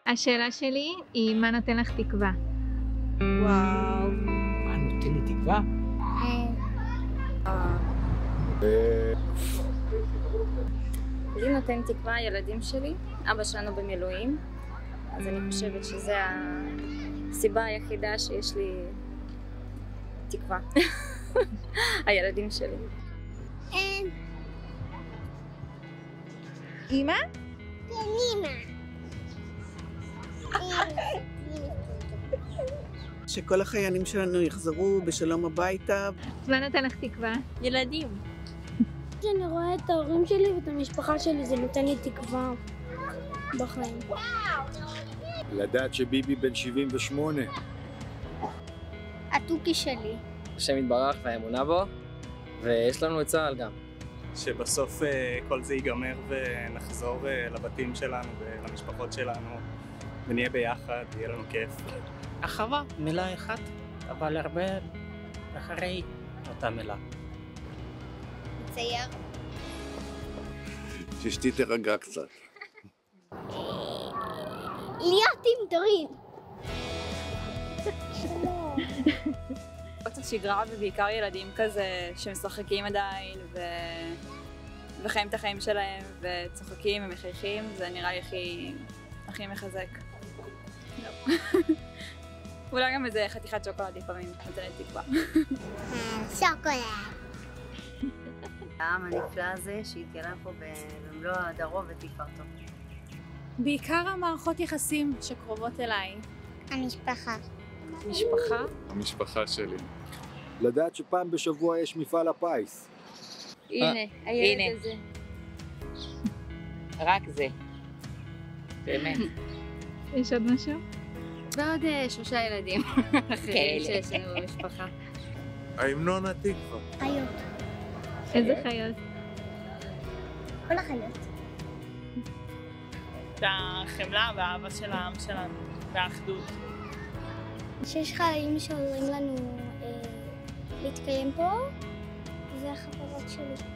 השאלה שלי היא מה נותן לך תקווה? וואו. מה נותן לי תקווה? לי נותן תקווה הילדים שלי, אבא שלנו במילואים, אז אני חושבת שזו הסיבה היחידה שיש לי תקווה. הילדים שלי. אמא? כן, אמא. שכל החיילים שלנו יחזרו בשלום הביתה. מה נותן לך תקווה? ילדים. כשאני רואה את ההורים שלי ואת המשפחה שלי, זה נותן לי תקווה בחיים. לדעת שביבי בן 78. התוכי שלי. השם יתברך והאמונה בו, ויש לנו את צה"ל גם. שבסוף כל זה ייגמר ונחזור לבתים שלנו ולמשפחות שלנו ונהיה ביחד, יהיה לנו כיף. אחווה, מילה אחת, אבל הרבה אחרי אותה מילה. צייר. שאשתי תרגע קצת. להיות עם דורין. קצת שגרה ובעיקר ילדים כזה שמשחקים עדיין וחיים את החיים שלהם וצוחקים ומחייכים, זה נראה לי הכי מחזק. אולי גם איזה חתיכת שוקולד לפעמים נותנת תקווה. שוקולד. העם הנפלא הזה שהתגלה פה במלוא הדרו ותפארתו. בעיקר המערכות יחסים שקרובות אליי. המשפחה. משפחה? המשפחה שלי. לדעת שפעם בשבוע יש מפעל הפיס. הנה, הילד הזה. רק זה. באמת. יש עוד משהו? ועוד 3 ילדים אחרים שיש לנו במשפחה. ההמנון התקווה. חיות. איזה חיות? כל החיות. את החמלה והאהבה של העם שלנו, והאחדות. שיש חיילים שעוזרים לנו להתקיים פה, זה החברות שלי.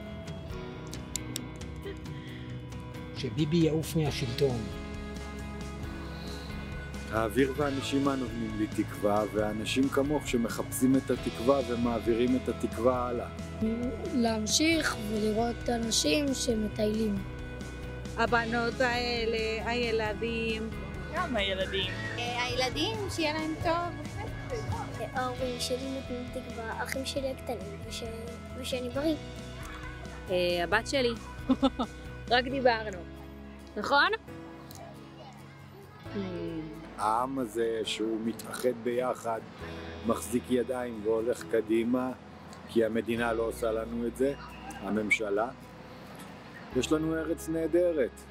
שביבי יעוף מהשלטון. האוויר והנשימה נותנים לי תקווה, ואנשים כמוך שמחפשים את התקווה ומעבירים את התקווה הלאה. להמשיך ולראות אנשים שמטיילים. הבנות האלה, הילדים. גם הילדים. הילדים, שיהיה להם טוב. ההורים שלי נותנים תקווה, האחים שלי הקטנים, ושאני בריא. הבת שלי. רק דיברנו. נכון? העם הזה שהוא מתאחד ביחד, מחזיק ידיים והולך קדימה, כי המדינה לא עושה לנו את זה, הממשלה. יש לנו ארץ נהדרת.